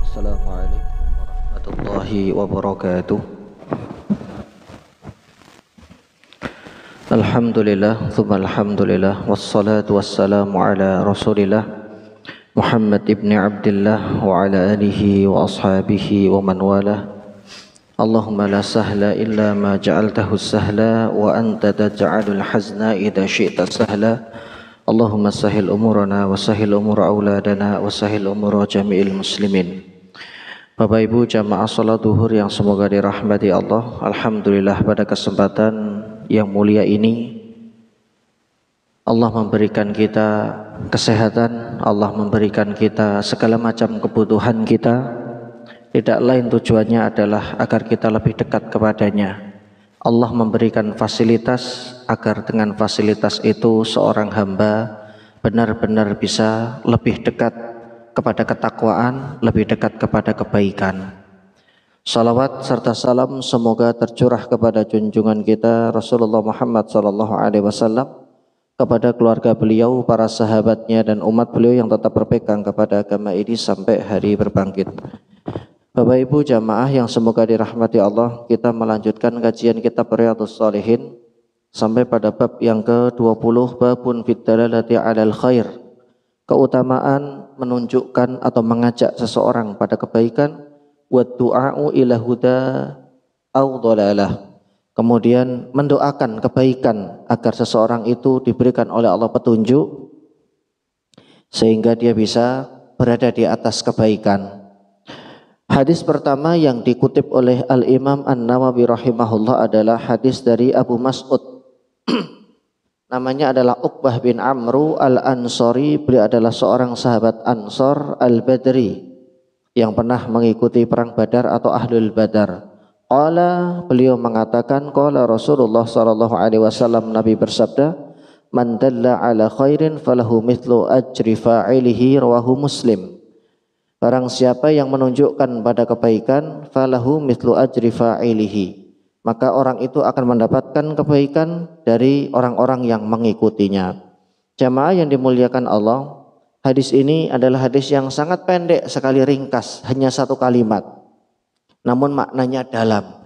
Assalamualaikum warahmatullahi wabarakatuh. Alhamdulillah, tsumma alhamdulillah, wassalatu wassalamu ala Rasulillah Muhammad ibn Abdullah wa ala alihi wa ashabihi wa man walah. Allahumma la sahla illa ma ja'altahu sahla wa anta taj'alul hazna idza syi'ta sahla. Allahumma sahil umurana wa sahil umur auladana wa sahil umur jami'il muslimin. Bapak Ibu jamaah salat zuhur yang semoga dirahmati Allah. Alhamdulillah pada kesempatan yang mulia ini Allah memberikan kita kesehatan, Allah memberikan kita segala macam kebutuhan kita. Tidak lain tujuannya adalah agar kita lebih dekat kepadanya. Allah memberikan fasilitas agar dengan fasilitas itu seorang hamba benar-benar bisa lebih dekat kepada ketakwaan, lebih dekat kepada kebaikan. Salawat serta salam semoga tercurah kepada junjungan kita Rasulullah Muhammad SAW, kepada keluarga beliau, para sahabatnya dan umat beliau yang tetap berpegang kepada agama ini sampai hari berbangkit. Bapak Ibu jamaah yang semoga dirahmati Allah, kita melanjutkan kajian kitab Riyadhus Shalihin sampai pada bab yang ke-20, babun fid dalalati 'alal khair. Keutamaan menunjukkan atau mengajak seseorang pada kebaikan, wa du'a'u ila huda au dhalalah. Kemudian mendoakan kebaikan agar seseorang itu diberikan oleh Allah petunjuk sehingga dia bisa berada di atas kebaikan. Hadis pertama yang dikutip oleh Al-Imam An-Nawawi rahimahullah adalah hadis dari Abu Mas'ud. Namanya adalah Uqbah bin Amru Al-Ansari. Beliau adalah seorang sahabat Ansar Al-Badri yang pernah mengikuti perang Badar atau Ahlul Badar. Qala, beliau mengatakan, qala Rasulullah sallallahu alaihi wasallam, Nabi bersabda, man dalla ala khairin falahu mithlu ajri fa'ilihi, rawahu Muslim. Barang siapa yang menunjukkan pada kebaikan, falahu mithlu ajri fa'ilihi, maka orang itu akan mendapatkan kebaikan dari orang-orang yang mengikutinya. Jamaah yang dimuliakan Allah, hadis ini adalah hadis yang sangat pendek sekali, ringkas, hanya satu kalimat, namun maknanya dalam.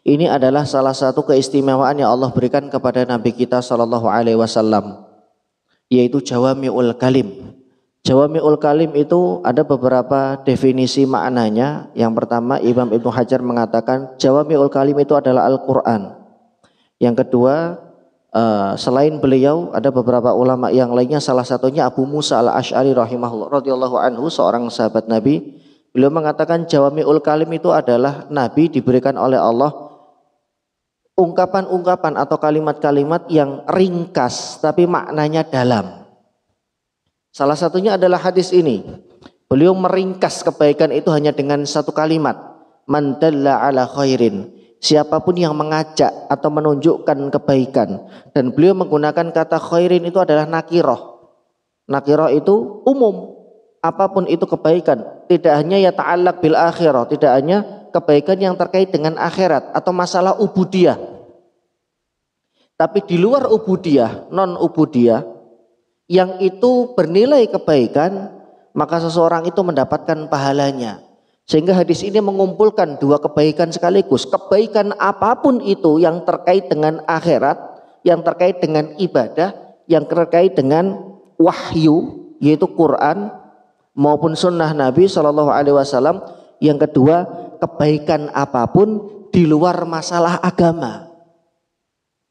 Ini adalah salah satu keistimewaan yang Allah berikan kepada Nabi kita sallallahu alaihi wasallam, yaitu jawami'ul kalim. Jawami'ul kalim itu ada beberapa definisi maknanya. Yang pertama, Imam Ibnu Hajar mengatakan jawami'ul kalim itu adalah Al-Quran. Yang kedua, selain beliau ada beberapa ulama yang lainnya, salah satunya Abu Musa Al-Asy'ari rahimahullah radhiyallahu anhu, seorang sahabat Nabi. Beliau mengatakan jawami'ul kalim itu adalah Nabi diberikan oleh Allah ungkapan-ungkapan atau kalimat-kalimat yang ringkas tapi maknanya dalam. Salah satunya adalah hadis ini. Beliau meringkas kebaikan itu hanya dengan satu kalimat, man dalla ala khairin, siapapun yang mengajak atau menunjukkan kebaikan. Dan beliau menggunakan kata khairin itu adalah nakiroh. Nakiroh itu umum, apapun itu kebaikan, tidak hanya ya ta'allaq bil akhirah, tidak hanya kebaikan yang terkait dengan akhirat atau masalah ubudiyah. Tapi di luar ubudiyah, non ubudiyah, yang itu bernilai kebaikan, maka seseorang itu mendapatkan pahalanya. Sehingga hadis ini mengumpulkan dua kebaikan sekaligus. Kebaikan apapun itu yang terkait dengan akhirat, yang terkait dengan ibadah, yang terkait dengan wahyu, yaitu Quran maupun sunnah Nabi SAW. Yang kedua, kebaikan apapun di luar masalah agama,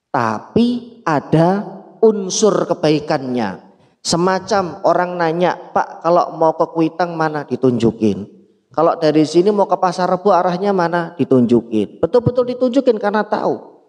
tapi ada unsur kebaikannya. Semacam orang nanya, Pak, kalau mau ke Kuitang mana? Ditunjukin. Kalau dari sini mau ke Pasar Rebo arahnya mana? Ditunjukin. Betul-betul ditunjukin karena tahu.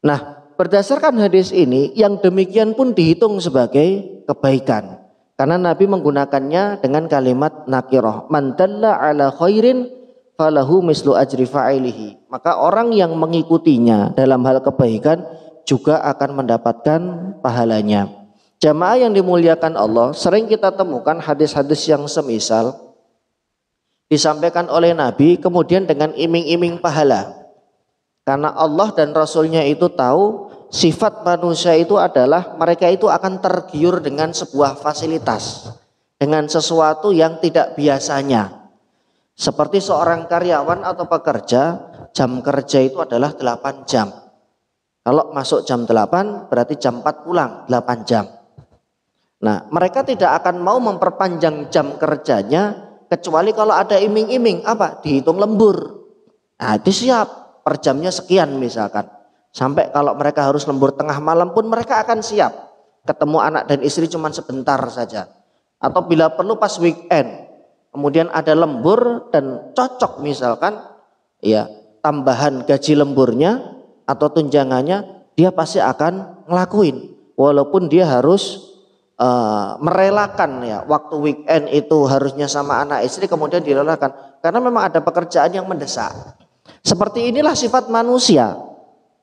Nah, berdasarkan hadis ini, yang demikian pun dihitung sebagai kebaikan. Karena Nabi menggunakannya dengan kalimat nakirah. Man dalla ala khairin falahu mislu ajri fa'ilihi. Maka orang yang mengikutinya dalam hal kebaikan juga akan mendapatkan pahalanya. Jamaah yang dimuliakan Allah, sering kita temukan hadis-hadis yang semisal disampaikan oleh Nabi kemudian dengan iming-iming pahala. Karena Allah dan Rasulnya itu tahu sifat manusia itu adalah mereka itu akan tergiur dengan sebuah fasilitas, dengan sesuatu yang tidak biasanya. Seperti seorang karyawan atau pekerja, jam kerja itu adalah 8 jam. Kalau masuk jam 8 berarti jam 4 pulang 8 jam. Nah, mereka tidak akan mau memperpanjang jam kerjanya kecuali kalau ada iming-iming apa? Dihitung lembur. Nah, itu siap per jamnya sekian misalkan. Sampai kalau mereka harus lembur tengah malam pun mereka akan siap. Ketemu anak dan istri cuma sebentar saja. Atau bila perlu pas weekend, kemudian ada lembur dan cocok misalkan ya tambahan gaji lemburnya atau tunjangannya, dia pasti akan ngelakuin walaupun dia harus merelakan ya waktu weekend itu harusnya sama anak istri kemudian direlakan karena memang ada pekerjaan yang mendesak. Seperti inilah sifat manusia.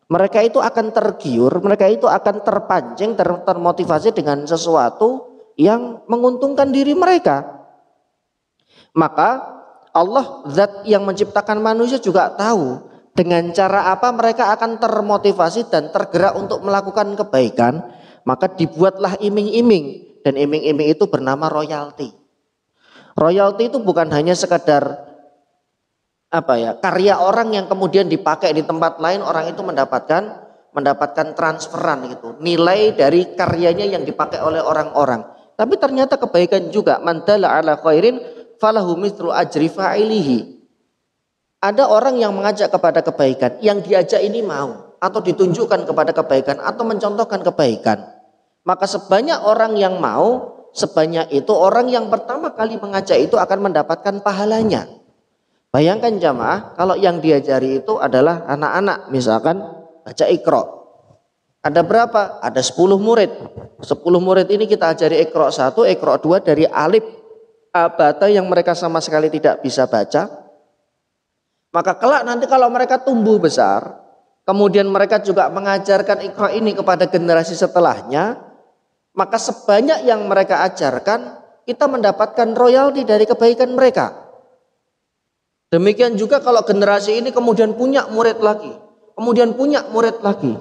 Mereka itu akan tergiur, mereka itu akan terpancing, termotivasi dengan sesuatu yang menguntungkan diri mereka. Maka Allah zat yang menciptakan manusia juga tahu dengan cara apa mereka akan termotivasi dan tergerak untuk melakukan kebaikan. Maka dibuatlah iming-iming, dan iming-iming itu bernama royalti. Royalti itu bukan hanya sekadar karya orang yang kemudian dipakai di tempat lain, orang itu mendapatkan transferan gitu, nilai dari karyanya yang dipakai oleh orang-orang. Tapi ternyata kebaikan juga, man dalla ala khairin falahu mithlu ajri fa'ilihi. Ada orang yang mengajak kepada kebaikan, yang diajak ini mau atau ditunjukkan kepada kebaikan atau mencontohkan kebaikan. Maka sebanyak orang yang mau, sebanyak itu orang yang pertama kali mengajak itu akan mendapatkan pahalanya. Bayangkan jamaah, kalau yang diajari itu adalah anak-anak, misalkan baca Iqra. Ada berapa? Ada 10 murid. 10 murid ini kita ajari Iqra 1, Iqra 2 dari alif abata yang mereka sama sekali tidak bisa baca. Maka kelak nanti kalau mereka tumbuh besar, kemudian mereka juga mengajarkan Iqra ini kepada generasi setelahnya, maka sebanyak yang mereka ajarkan, kita mendapatkan royalti dari kebaikan mereka. Demikian juga kalau generasi ini kemudian punya murid lagi, kemudian punya murid lagi,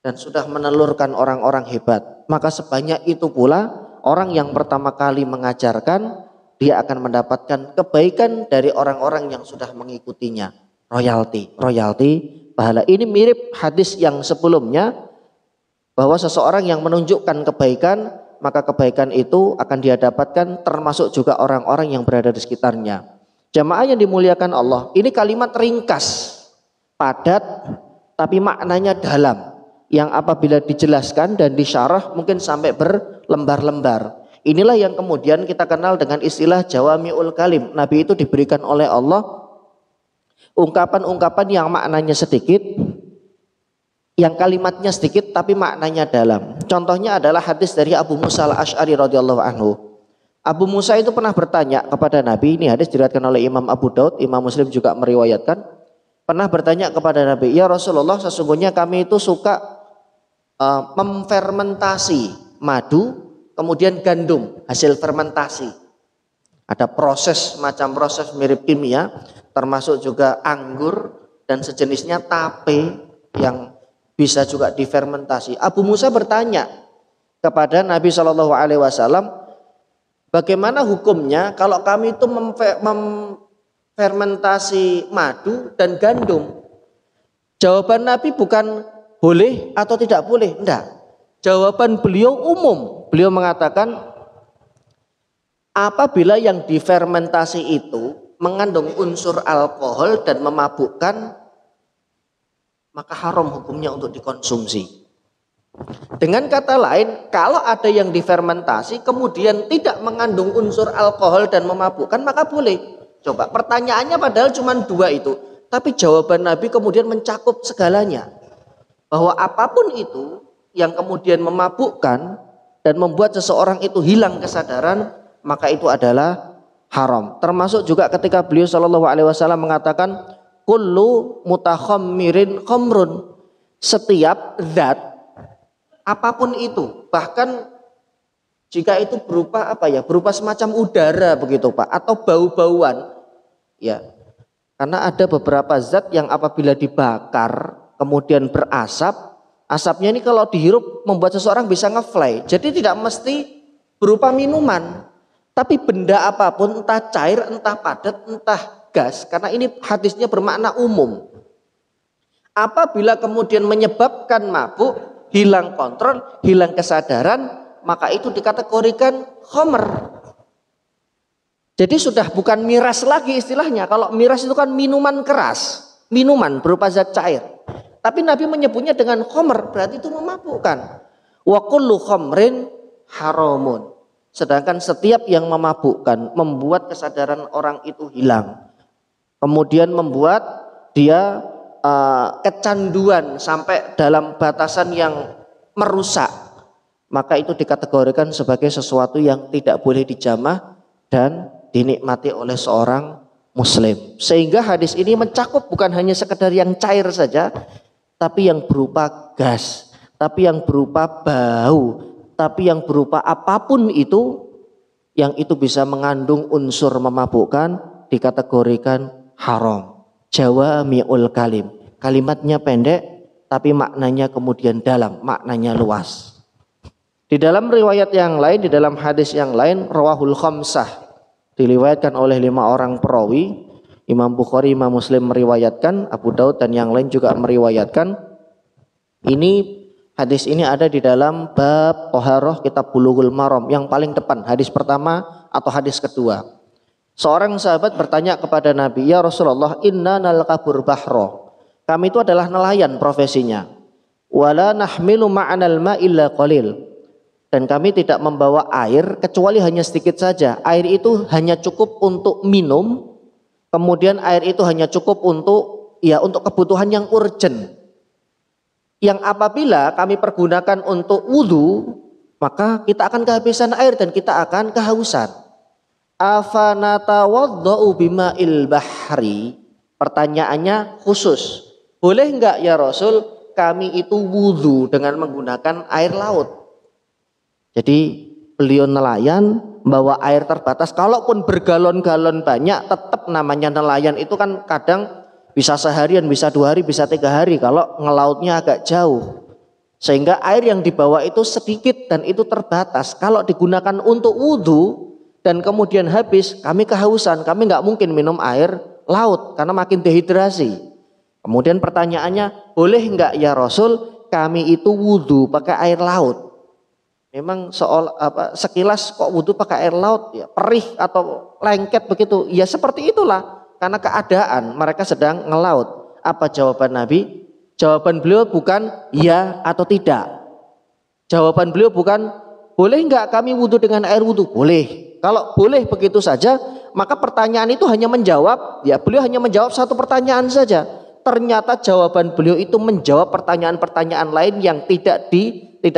dan sudah menelurkan orang-orang hebat, maka sebanyak itu pula orang yang pertama kali mengajarkan, dia akan mendapatkan kebaikan dari orang-orang yang sudah mengikutinya. Royalti, pahala. Ini mirip hadis yang sebelumnya, bahwa seseorang yang menunjukkan kebaikan, maka kebaikan itu akan dia dapatkan, termasuk juga orang-orang yang berada di sekitarnya. Jamaah yang dimuliakan Allah, ini kalimat ringkas, padat, tapi maknanya dalam, yang apabila dijelaskan dan disyarah mungkin sampai berlembar-lembar. Inilah yang kemudian kita kenal dengan istilah jawami'ul kalim. Nabi itu diberikan oleh Allah ungkapan-ungkapan yang maknanya sedikit, yang kalimatnya sedikit tapi maknanya dalam. Contohnya adalah hadis dari Abu Musa al-Asy'ari radhiyallahu anhu. Abu Musa itu pernah bertanya kepada Nabi, ini hadis diriwayatkan oleh Imam Abu Daud, Imam Muslim juga meriwayatkan. Pernah bertanya kepada Nabi, ya Rasulullah, sesungguhnya kami itu suka memfermentasi madu, kemudian gandum, hasil fermentasi. Ada proses, macam proses mirip kimia, termasuk juga anggur dan sejenisnya, tape yang bisa juga difermentasi. Abu Musa bertanya kepada Nabi Shallallahu Alaihi Wasallam, bagaimana hukumnya kalau kami itu memfermentasi madu dan gandum? Jawaban Nabi bukan boleh atau tidak boleh, enggak. Jawaban beliau umum. Beliau mengatakan, apabila yang difermentasi itu mengandung unsur alkohol dan memabukkan, maka haram hukumnya untuk dikonsumsi. Dengan kata lain, kalau ada yang difermentasi kemudian tidak mengandung unsur alkohol dan memabukkan, maka boleh. Coba, pertanyaannya padahal cuma 2 itu, tapi jawaban Nabi kemudian mencakup segalanya. Bahwa apapun itu yang kemudian memabukkan dan membuat seseorang itu hilang kesadaran, maka itu adalah haram. Termasuk juga ketika beliau Shallallahu Alaihi Wasallam mengatakan, kullu mutakhammirin khamrun, setiap zat apapun itu, bahkan jika itu berupa berupa semacam udara begitu Pak, atau bau-bauan, ya, karena ada beberapa zat yang apabila dibakar kemudian berasap Asapnya ini kalau dihirup membuat seseorang bisa ngefly. Jadi tidak mesti berupa minuman, tapi benda apapun, entah cair, entah padat, entah gas. Karena ini hadisnya bermakna umum. Apabila kemudian menyebabkan mabuk, hilang kontrol, hilang kesadaran, maka itu dikategorikan khamr. Jadi sudah bukan miras lagi istilahnya. Kalau miras itu kan minuman keras, minuman berupa zat cair. Tapi Nabi menyebutnya dengan khamr, berarti itu memabukkan. Wa kullu khamrin haramun. Sedangkan setiap yang memabukkan, membuat kesadaran orang itu hilang. Kemudian membuat dia kecanduan sampai dalam batasan yang merusak. Maka itu dikategorikan sebagai sesuatu yang tidak boleh dijamah dan dinikmati oleh seorang muslim. Sehingga hadis ini mencakup bukan hanya sekedar yang cair saja, tapi yang berupa gas, tapi yang berupa bau, tapi yang berupa apapun itu, yang itu bisa mengandung unsur memabukkan, dikategorikan haram. Jawami'ul kalim. Kalimatnya pendek, tapi maknanya kemudian dalam, maknanya luas. Di dalam riwayat yang lain, di dalam hadis yang lain, rawahul khamsah, diriwayatkan oleh 5 orang perawi. Imam Bukhari, Imam Muslim meriwayatkan, Abu Daud dan yang lain juga meriwayatkan. Hadis ini ada di dalam bab Thaharah kitab Bulughul Maram yang paling depan, hadis pertama atau hadis kedua. Seorang sahabat bertanya kepada Nabi, "Ya Rasulullah, inna nalqabur bahro." Kami itu adalah nelayan profesinya. "Wala nahmilu ma'anal ma illa qalil." Dan kami tidak membawa air kecuali hanya sedikit saja. Air itu hanya cukup untuk minum. Kemudian air itu hanya cukup untuk kebutuhan yang urgent. Yang apabila kami pergunakan untuk wudhu, maka kita akan kehabisan air dan kita akan kehausan. Afanatawadda'u bima'il bahri. Pertanyaannya khusus. Boleh enggak ya Rasul kami itu wudhu dengan menggunakan air laut? Jadi beliau nelayan, bawa air terbatas. Kalaupun bergalon-galon banyak, tetap namanya nelayan itu kan kadang bisa seharian, bisa 2 hari, bisa 3 hari kalau ngelautnya agak jauh. Sehingga air yang dibawa itu sedikit dan itu terbatas. Kalau digunakan untuk wudhu dan kemudian habis, kami kehausan, kami nggak mungkin minum air laut karena makin dehidrasi. Kemudian pertanyaannya, boleh nggak ya Rasul kami itu wudhu pakai air laut? Memang sekilas kok wudhu pakai air laut, ya perih atau lengket begitu. Ya seperti itulah, karena keadaan mereka sedang ngelaut. Apa jawaban Nabi? Jawaban beliau bukan ya atau tidak. Jawaban beliau bukan boleh enggak kami wudhu dengan air wudhu? Boleh. Kalau boleh begitu saja, maka pertanyaan itu hanya menjawab, ya beliau hanya menjawab satu pertanyaan saja. Ternyata jawaban beliau itu menjawab pertanyaan-pertanyaan lain yang tidak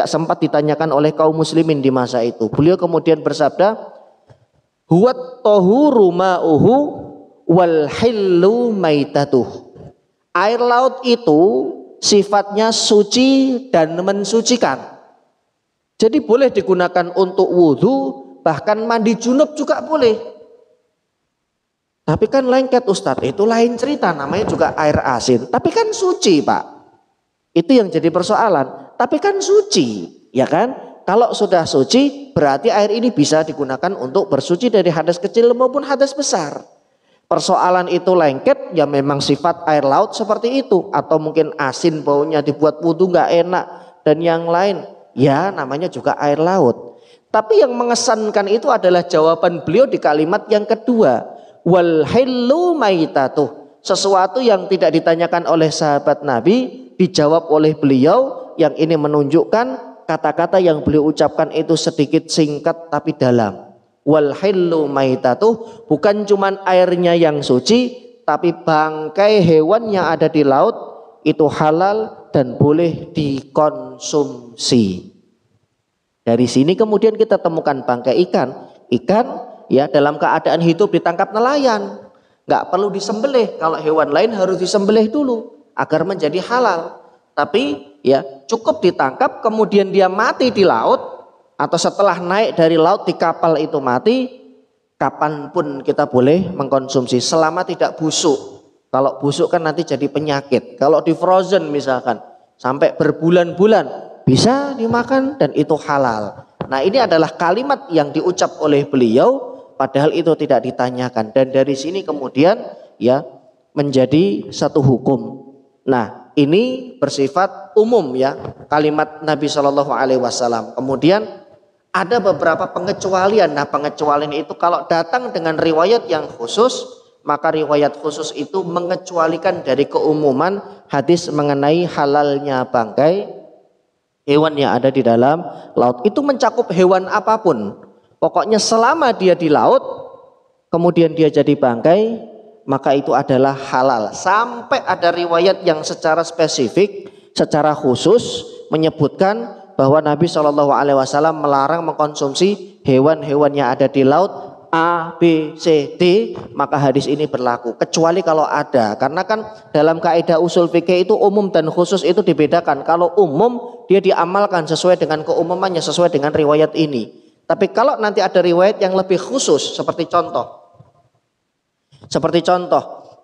sempat ditanyakan oleh kaum muslimin di masa itu. Beliau kemudian bersabda, huwat tahuru ma'uhu wal hillu maitatuh. Air laut itu sifatnya suci dan mensucikan. Jadi boleh digunakan untuk wudhu, bahkan mandi junub juga boleh. Tapi kan lengket Ustadz, itu lain cerita, namanya juga air asin. Tapi kan suci Pak. Itu yang jadi persoalan. Tapi kan suci, ya kan? Kalau sudah suci, berarti air ini bisa digunakan untuk bersuci dari hadas kecil maupun hadas besar. Persoalan itu lengket, ya memang sifat air laut seperti itu. Atau mungkin asin baunya dibuat wudhu gak enak dan yang lain. Ya namanya juga air laut. Tapi yang mengesankan itu adalah jawaban beliau di kalimat yang kedua. Wal hillu maitatuh. Sesuatu yang tidak ditanyakan oleh sahabat Nabi dijawab oleh beliau, yang ini menunjukkan kata-kata yang beliau ucapkan itu sedikit singkat tapi dalam. Wal hillu maitatuh, bukan cuman airnya yang suci, tapi bangkai hewan yang ada di laut itu halal dan boleh dikonsumsi. Dari sini kemudian kita temukan bangkai ikan. Ikan ya dalam keadaan hidup ditangkap nelayan, nggak perlu disembelih. Kalau hewan lain harus disembelih dulu agar menjadi halal. Tapi ya cukup ditangkap kemudian dia mati di laut atau setelah naik dari laut di kapal itu mati, kapanpun kita boleh mengkonsumsi selama tidak busuk. Kalau busuk kan nanti jadi penyakit. Kalau di frozen misalkan, sampai berbulan-bulan bisa dimakan dan itu halal. Nah, ini adalah kalimat yang diucap oleh beliau padahal itu tidak ditanyakan, dan dari sini kemudian ya menjadi satu hukum. Nah, ini bersifat umum ya kalimat Nabi Shallallahu Alaihi Wasallam. Kemudian ada beberapa pengecualian. Nah, pengecualian itu kalau datang dengan riwayat yang khusus, maka riwayat khusus itu mengecualikan dari keumuman hadis mengenai halalnya bangkai hewan yang ada di dalam laut. Itu mencakup hewan apapun. Pokoknya selama dia di laut, kemudian dia jadi bangkai, maka itu adalah halal. Sampai ada riwayat yang secara spesifik, secara khusus menyebutkan bahwa Nabi Shallallahu Alaihi Wasallam melarang mengkonsumsi hewan-hewan yang ada di laut A, B, C, D. Maka hadis ini berlaku kecuali kalau ada. Karena kan dalam kaidah usul fikih itu umum dan khusus itu dibedakan. Kalau umum dia diamalkan sesuai dengan keumumannya, sesuai dengan riwayat ini. Tapi kalau nanti ada riwayat yang lebih khusus, seperti contoh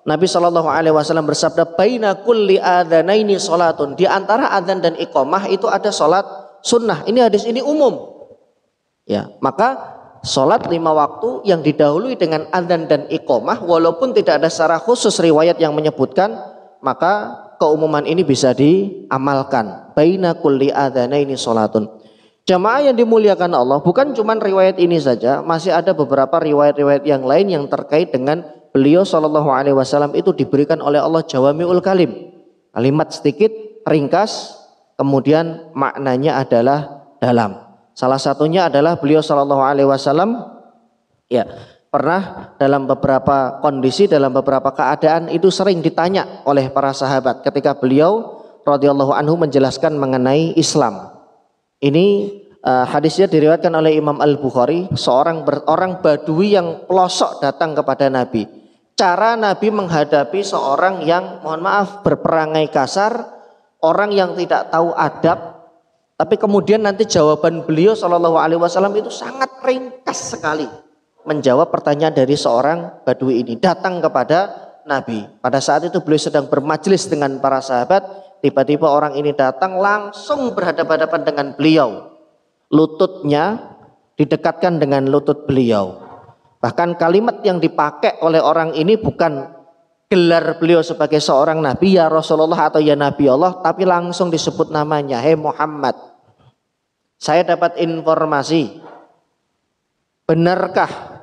Nabi Shallallahu Alaihi Wasallam bersabda, baina kulli adzanaini sholatun. Di antara adzan dan iqamah itu ada sholat sunnah. Ini hadis ini umum. Ya, maka sholat 5 waktu yang didahului dengan adzan dan iqamah, walaupun tidak ada secara khusus riwayat yang menyebutkan, maka keumuman ini bisa diamalkan. Baina kulli adzanaini sholatun. Jamaah yang dimuliakan Allah, bukan cuma riwayat ini saja, masih ada beberapa riwayat-riwayat yang lain yang terkait dengan beliau Shallallahu Alaihi Wasallam itu diberikan oleh Allah jawami'ul kalim, kalimat sedikit, ringkas, kemudian maknanya adalah dalam. Salah satunya adalah beliau Shallallahu Alaihi Wasallam ya pernah dalam beberapa kondisi, dalam beberapa keadaan itu sering ditanya oleh para sahabat ketika beliau radhiyallahu anhu menjelaskan mengenai Islam. Ini hadisnya diriwayatkan oleh Imam Al-Bukhari. Orang Badui yang pelosok datang kepada Nabi. Cara Nabi menghadapi seorang yang mohon maaf berperangai kasar, orang yang tidak tahu adab. Tapi kemudian nanti jawaban beliau Shallallahu Alaihi Wasallam itu sangat ringkas sekali menjawab pertanyaan dari seorang Badui ini. Datang kepada Nabi. Pada saat itu beliau sedang bermajlis dengan para sahabat. Tiba-tiba orang ini datang langsung berhadapan-hadapan dengan beliau. Lututnya didekatkan dengan lutut beliau. Bahkan kalimat yang dipakai oleh orang ini bukan gelar beliau sebagai seorang nabi, ya Rasulullah atau ya Nabi Allah, tapi langsung disebut namanya, hei Muhammad. Saya dapat informasi, benarkah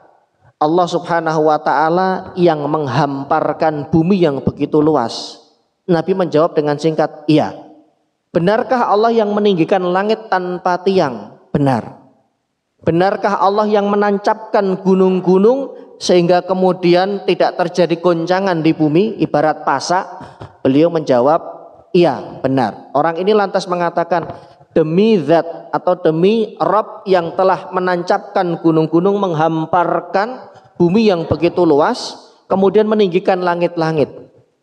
Allah Subhanahu wa ta'ala yang menghamparkan bumi yang begitu luas? Nabi menjawab dengan singkat, iya. Benarkah Allah yang meninggikan langit tanpa tiang? Benar. Benarkah Allah yang menancapkan gunung-gunung sehingga kemudian tidak terjadi goncangan di bumi ibarat pasak? Beliau menjawab, iya benar. Orang ini lantas mengatakan, demi zat atau demi Rabb yang telah menancapkan gunung-gunung, menghamparkan bumi yang begitu luas, kemudian meninggikan langit-langit.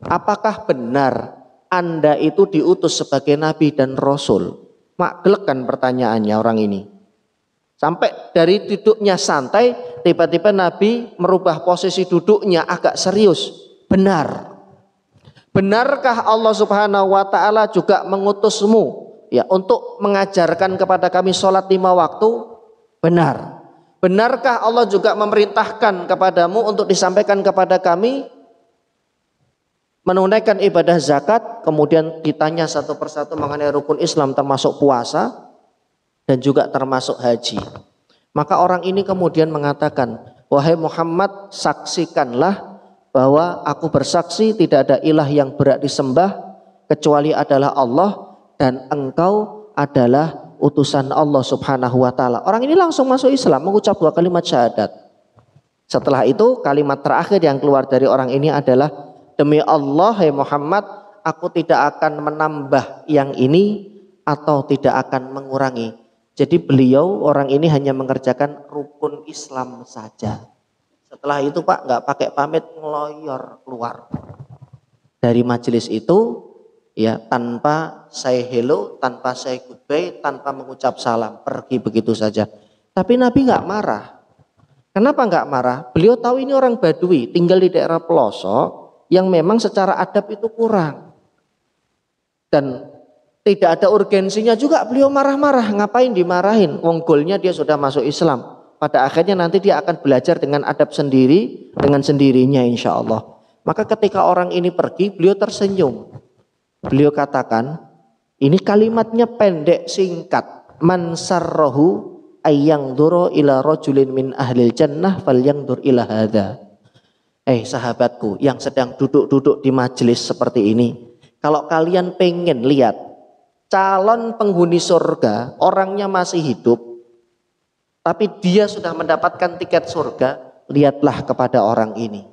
Apakah benar Anda itu diutus sebagai nabi dan rasul? Maklek kan pertanyaannya orang ini. Sampai dari duduknya santai, tiba-tiba Nabi merubah posisi duduknya agak serius. Benar. Benarkah Allah Subhanahu wa ta'ala juga mengutusmu ya untuk mengajarkan kepada kami sholat 5 waktu? Benar. Benarkah Allah juga memerintahkan kepadamu untuk disampaikan kepada kami menunaikan ibadah zakat? Kemudian ditanya satu persatu mengenai rukun Islam termasuk puasa dan juga termasuk haji. Maka orang ini kemudian mengatakan, wahai Muhammad, saksikanlah bahwa aku bersaksi tidak ada ilah yang berhak disembah kecuali adalah Allah, dan engkau adalah utusan Allah Subhanahu wa ta'ala. Orang ini langsung masuk Islam, mengucap 2 kalimat syahadat. Setelah itu kalimat terakhir yang keluar dari orang ini adalah, demi Allah, hai Muhammad, aku tidak akan menambah yang ini atau tidak akan mengurangi. Jadi beliau, orang ini hanya mengerjakan rukun Islam saja. Setelah itu Pak, nggak pakai pamit, ngeloyor keluar dari majelis itu, ya tanpa say hello, tanpa say goodbye, tanpa mengucap salam, pergi begitu saja. Tapi Nabi nggak marah. Kenapa nggak marah? Beliau tahu ini orang Badui, tinggal di daerah pelosok, yang memang secara adab itu kurang. Dan Tidak ada urgensinya juga beliau marah-marah. Ngapain dimarahin? Wong golnya dia sudah masuk Islam. Pada akhirnya nanti dia akan belajar dengan adab sendiri, dengan sendirinya insya Allah. Maka ketika orang ini pergi, beliau tersenyum. Beliau katakan, ini kalimatnya pendek singkat. Man sarrohu ayyang duro ila rojulin min ahlil jannah fal yang dur ila hadha. Sahabatku yang sedang duduk-duduk di majelis seperti ini. Kalau kalian pengen lihat calon penghuni surga, orangnya masih hidup, tapi dia sudah mendapatkan tiket surga, lihatlah kepada orang ini.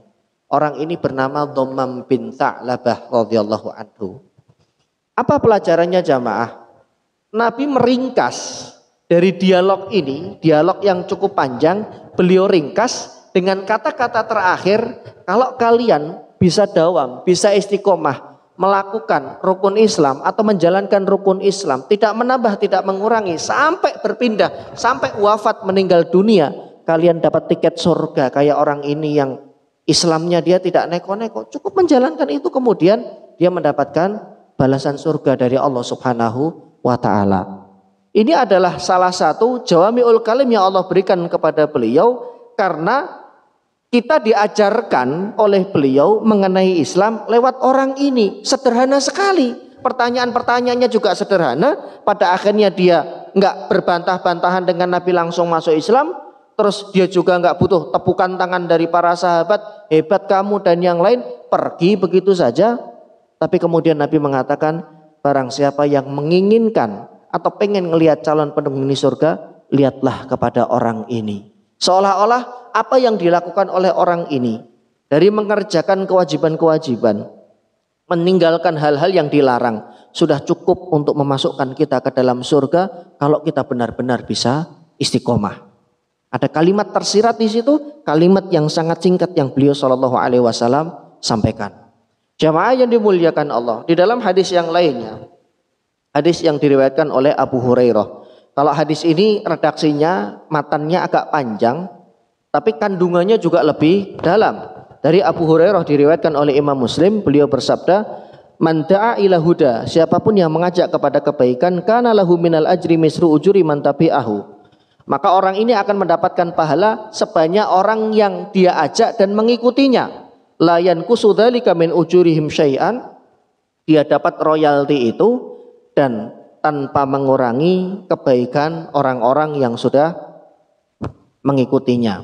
Orang ini bernama Dhammam bin Tha'labah radhiyallahu anhu. Apa pelajarannya jamaah? Nabi meringkas dari dialog ini, dialog yang cukup panjang, beliau ringkas dengan kata-kata terakhir, kalau kalian bisa dawam, bisa istiqomah, melakukan rukun Islam atau menjalankan rukun Islam, tidak menambah, tidak mengurangi, sampai berpindah, sampai wafat meninggal dunia, kalian dapat tiket surga kayak orang ini yang Islamnya dia tidak neko-neko, cukup menjalankan itu, kemudian dia mendapatkan balasan surga dari Allah Subhanahu wa ta'ala. Ini adalah salah satu jawami'ul kalim yang Allah berikan kepada beliau, karena kita diajarkan oleh beliau mengenai Islam lewat orang ini. Sederhana sekali. Pertanyaan-pertanyaannya juga sederhana. Pada akhirnya dia nggak berbantah-bantahan dengan Nabi langsung masuk Islam. Terus dia juga nggak butuh tepukan tangan dari para sahabat. Hebat kamu dan yang lain. Pergi begitu saja. Tapi kemudian Nabi mengatakan, barang siapa yang menginginkan atau pengen ngelihat calon penghuni surga, lihatlah kepada orang ini. Seolah-olah apa yang dilakukan oleh orang ini dari mengerjakan kewajiban-kewajiban, meninggalkan hal-hal yang dilarang, sudah cukup untuk memasukkan kita ke dalam surga kalau kita benar-benar bisa istiqomah. Ada kalimat tersirat di situ, kalimat yang sangat singkat yang beliau SAW sampaikan. Jamaah yang dimuliakan Allah, di dalam hadis yang lainnya, hadis yang diriwayatkan oleh Abu Hurairah. Kalau hadis ini redaksinya, matannya agak panjang, tapi kandungannya juga lebih dalam. Dari Abu Hurairah diriwayatkan oleh Imam Muslim, beliau bersabda, man da'a ila huda, siapapun yang mengajak kepada kebaikan, kana lahu minal ajri misru ujuri man tabi'ahu. Maka orang ini akan mendapatkan pahala sebanyak orang yang dia ajak dan mengikutinya. La yanqusu dzalika min ujurihim syai'an, dia dapat royalti itu dan tanpa mengurangi kebaikan orang-orang yang sudah mengikutinya.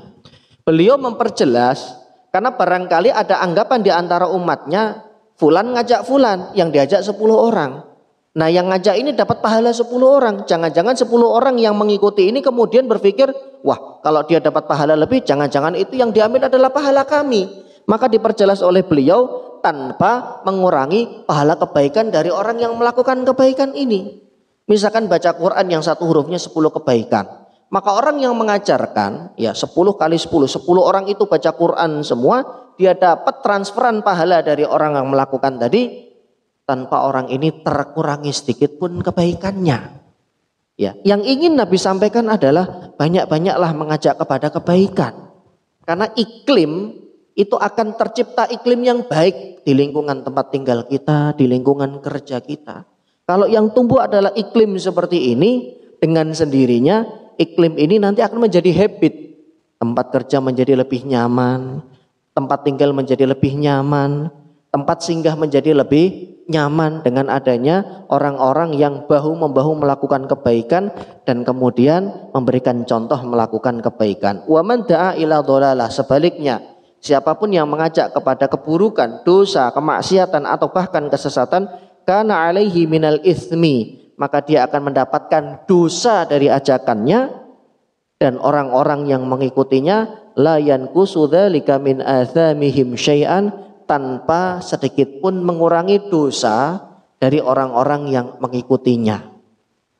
Beliau memperjelas karena barangkali ada anggapan di antara umatnya, fulan ngajak fulan, yang diajak 10 orang. Nah yang ngajak ini dapat pahala 10 orang. Jangan-jangan 10 orang yang mengikuti ini kemudian berpikir, wah kalau dia dapat pahala lebih, jangan-jangan itu yang diambil adalah pahala kami. Maka diperjelas oleh beliau tanpa mengurangi pahala kebaikan dari orang yang melakukan kebaikan ini. Misalkan baca Quran yang satu hurufnya 10 kebaikan. Maka orang yang mengajarkan, ya 10 kali 10 orang itu baca Quran semua, dia dapat transferan pahala dari orang yang melakukan tadi, tanpa orang ini terkurangi sedikit pun kebaikannya. Ya, yang ingin Nabi sampaikan adalah banyak-banyaklah mengajak kepada kebaikan. Karena iklim itu akan tercipta iklim yang baik di lingkungan tempat tinggal kita, di lingkungan kerja kita. Kalau yang tumbuh adalah iklim seperti ini, dengan sendirinya iklim ini nanti akan menjadi habit. Tempat kerja menjadi lebih nyaman, tempat tinggal menjadi lebih nyaman, tempat singgah menjadi lebih nyaman dengan adanya orang-orang yang bahu-membahu melakukan kebaikan dan kemudian memberikan contoh melakukan kebaikan. Wa man da'a ila dhalalah, sebaliknya siapapun yang mengajak kepada keburukan, dosa, kemaksiatan atau bahkan kesesatan, kana alaihi minal ithmi, maka dia akan mendapatkan dosa dari ajakannya, dan orang-orang yang mengikutinya la yanqusu dzalika min athamihim syai'an, tanpa sedikit pun mengurangi dosa dari orang-orang yang mengikutinya.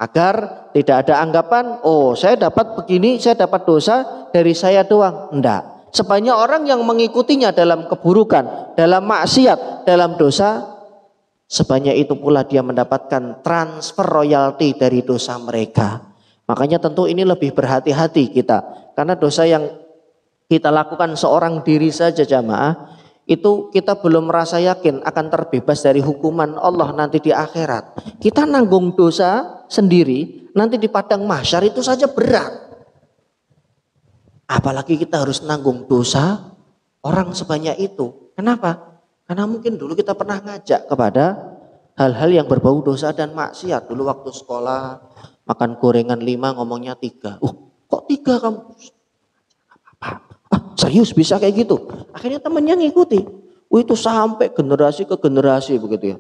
Agar tidak ada anggapan, oh saya dapat begini, saya dapat dosa dari saya doang. Enggak. Sebanyak orang yang mengikutinya dalam keburukan, dalam maksiat, dalam dosa, sebanyak itu pula dia mendapatkan transfer royalti dari dosa mereka. Makanya tentu ini lebih berhati-hati kita. Karena dosa yang kita lakukan seorang diri saja jamaah, itu kita belum merasa yakin akan terbebas dari hukuman Allah nanti di akhirat. Kita nanggung dosa sendiri, nanti di padang mahsyar itu saja berat. Apalagi kita harus nanggung dosa orang sebanyak itu. Kenapa? Karena mungkin dulu kita pernah ngajak kepada hal-hal yang berbau dosa dan maksiat. Dulu waktu sekolah makan gorengan 5 ngomongnya 3. Kok 3 kamu? Serius bisa kayak gitu? Akhirnya temennya ngikuti. Itu sampai generasi ke generasi begitu ya.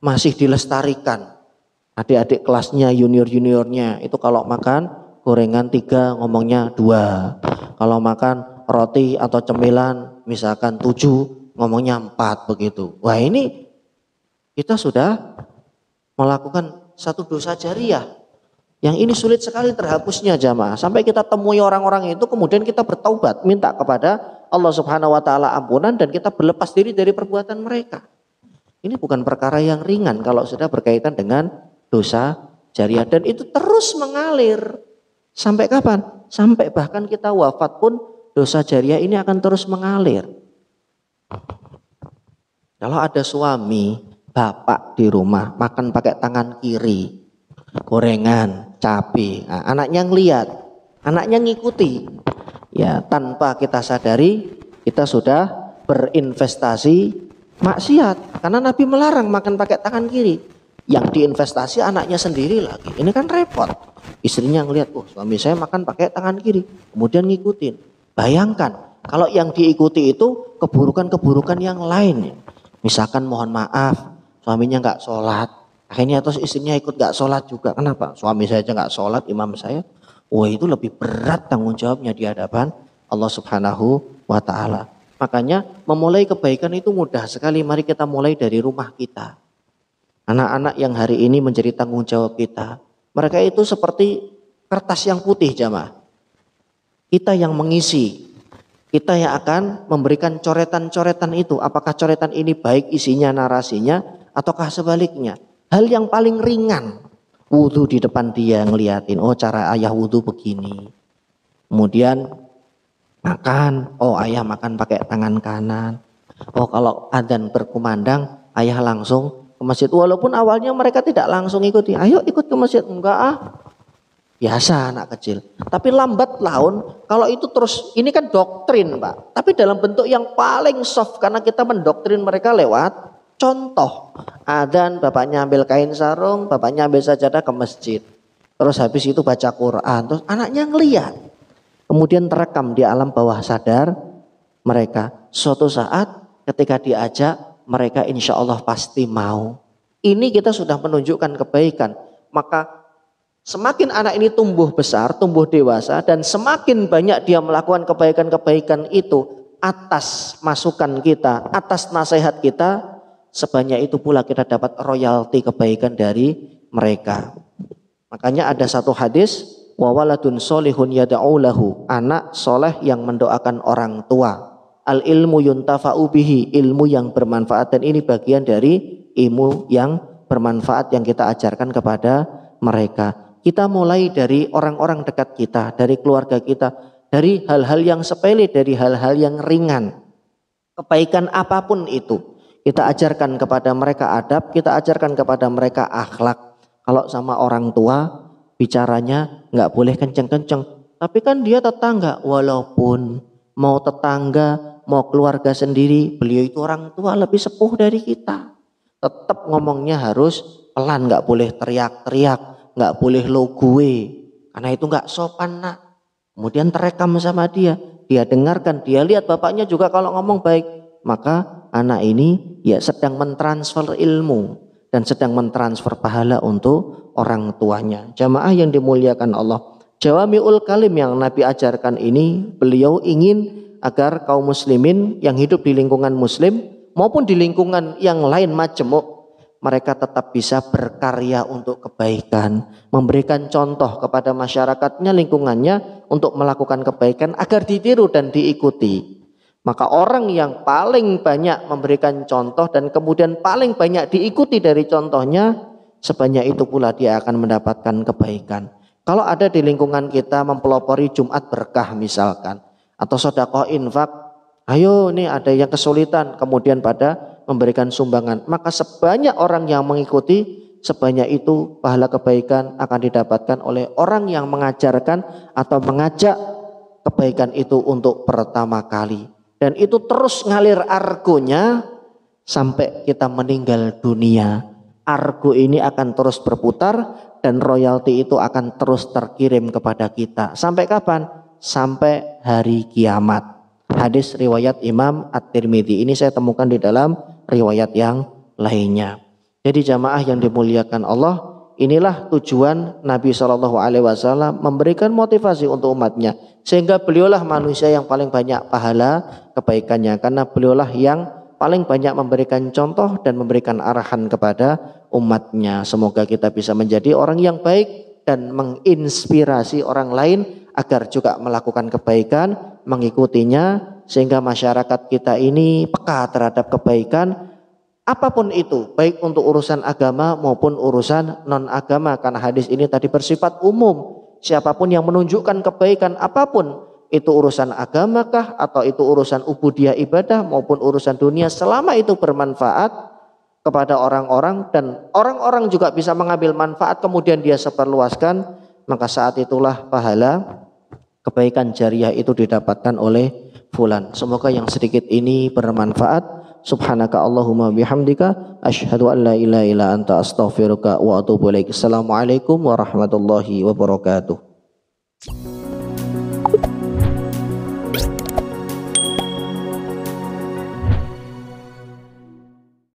Masih dilestarikan. Adik-adik kelasnya, junior-juniornya itu kalau makan gorengan 3 ngomongnya 2. Kalau makan roti atau cemilan misalkan 7 ngomongnya 4 begitu. Wah, ini kita sudah melakukan satu dosa jariah. Yang ini sulit sekali terhapusnya jamaah. Sampai kita temui orang-orang itu kemudian kita bertaubat. Minta kepada Allah subhanahu wa ta'ala ampunan dan kita berlepas diri dari perbuatan mereka. Ini bukan perkara yang ringan kalau sudah berkaitan dengan dosa jariah. Dan itu terus mengalir. Sampai kapan? Sampai bahkan kita wafat pun dosa jariah ini akan terus mengalir. Kalau ada suami, bapak di rumah makan pakai tangan kiri, gorengan, cabai, nah, anaknya ngelihat, anaknya ngikuti, ya tanpa kita sadari kita sudah berinvestasi maksiat. Karena Nabi melarang makan pakai tangan kiri, yang diinvestasi anaknya sendiri lagi. Ini kan repot. Istrinya ngelihat, suami saya makan pakai tangan kiri, kemudian ngikutin. Bayangkan kalau yang diikuti itu keburukan-keburukan yang lain. Misalkan mohon maaf, suaminya nggak sholat, akhirnya terus istrinya ikut nggak sholat juga. Kenapa? Suami saya aja nggak sholat, imam saya. Wah, itu lebih berat tanggung jawabnya di hadapan Allah subhanahu wa ta'ala. Makanya memulai kebaikan itu mudah sekali. Mari kita mulai dari rumah kita. Anak-anak yang hari ini menjadi tanggung jawab kita. Mereka itu seperti kertas yang putih jamaah. Kita yang mengisi, kita yang akan memberikan coretan-coretan itu. Apakah coretan ini baik isinya, narasinya, ataukah sebaliknya. Hal yang paling ringan, wudhu di depan dia ngeliatin, cara ayah wudhu begini. Kemudian makan, ayah makan pakai tangan kanan. Kalau adzan berkumandang, ayah langsung ke masjid. Walaupun awalnya mereka tidak langsung ikuti, ayo ikut ke masjid, enggak biasa anak kecil. Tapi lambat laun kalau itu terus, ini kan doktrin Pak. Tapi dalam bentuk yang paling soft karena kita mendoktrin mereka lewat contoh. Adzan bapaknya ambil kain sarung, bapaknya ambil sajadah ke masjid. Terus habis itu baca Quran, terus anaknya ngeliat. Kemudian terekam di alam bawah sadar mereka. Suatu saat ketika diajak mereka insya Allah pasti mau. Ini kita sudah menunjukkan kebaikan. Maka semakin anak ini tumbuh besar, tumbuh dewasa, dan semakin banyak dia melakukan kebaikan-kebaikan itu atas masukan kita, atas nasihat kita, sebanyak itu pula kita dapat royalti kebaikan dari mereka. Makanya ada satu hadis, wa waladun solihun yada'u lahu, anak soleh yang mendoakan orang tua. Al ilmu yuntafa'u bihi, ilmu yang bermanfaat, dan ini bagian dari ilmu yang bermanfaat yang kita ajarkan kepada mereka. Kita mulai dari orang-orang dekat kita, dari keluarga kita, dari hal-hal yang sepele, dari hal-hal yang ringan. Kebaikan apapun itu, kita ajarkan kepada mereka adab, kita ajarkan kepada mereka akhlak. Kalau sama orang tua, bicaranya nggak boleh kenceng-kenceng. Tapi kan dia tetangga, walaupun mau tetangga, mau keluarga sendiri, beliau itu orang tua lebih sepuh dari kita. Tetap ngomongnya harus pelan, nggak boleh teriak-teriak. Nggak boleh lo gue, karena itu nggak sopan nak. Kemudian terekam sama dia dengarkan, dia lihat bapaknya juga kalau ngomong baik. Maka anak ini ya sedang mentransfer ilmu dan sedang mentransfer pahala untuk orang tuanya. Jamaah yang dimuliakan Allah, Jawami'ul Kalim yang Nabi ajarkan ini, beliau ingin agar kaum muslimin yang hidup di lingkungan muslim maupun di lingkungan yang lain majemuk, mereka tetap bisa berkarya untuk kebaikan, memberikan contoh kepada masyarakatnya, lingkungannya untuk melakukan kebaikan agar ditiru dan diikuti. Maka orang yang paling banyak memberikan contoh dan kemudian paling banyak diikuti dari contohnya, sebanyak itu pula dia akan mendapatkan kebaikan. Kalau ada di lingkungan kita mempelopori Jumat berkah misalkan, atau sedekah infak Ayo nih ada yang kesulitan, kemudian pada memberikan sumbangan. Maka sebanyak orang yang mengikuti, sebanyak itu pahala kebaikan akan didapatkan oleh orang yang mengajarkan atau mengajak kebaikan itu untuk pertama kali. Dan itu terus ngalir argonya sampai kita meninggal dunia. Argo ini akan terus berputar dan royalti itu akan terus terkirim kepada kita. Sampai kapan? Sampai hari kiamat. Hadis riwayat Imam At-Tirmidzi. Ini saya temukan di dalam riwayat yang lainnya. Jadi jamaah yang dimuliakan Allah, inilah tujuan Nabi SAW memberikan motivasi untuk umatnya. Sehingga beliaulah manusia yang paling banyak pahala kebaikannya. Karena beliaulah yang paling banyak memberikan contoh dan memberikan arahan kepada umatnya. Semoga kita bisa menjadi orang yang baik dan menginspirasi orang lain agar juga melakukan kebaikan, mengikutinya. Sehingga masyarakat kita ini peka terhadap kebaikan. Apapun itu, baik untuk urusan agama maupun urusan non-agama. Karena hadis ini tadi bersifat umum. Siapapun yang menunjukkan kebaikan apapun, itu urusan agamakah atau itu urusan ubudiyah ibadah maupun urusan dunia, selama itu bermanfaat kepada orang-orang dan orang-orang juga bisa mengambil manfaat kemudian dia sebarluaskan, maka saat itulah pahala kebaikan jariah itu didapatkan oleh fulan. Semoga yang sedikit ini bermanfaat. Subhanaka Allahumma bihamdika asyhadu an la ilaha illa anta astaghfiruka wa atubu ilaik. Assalamualaikum warahmatullahi wabarakatuh.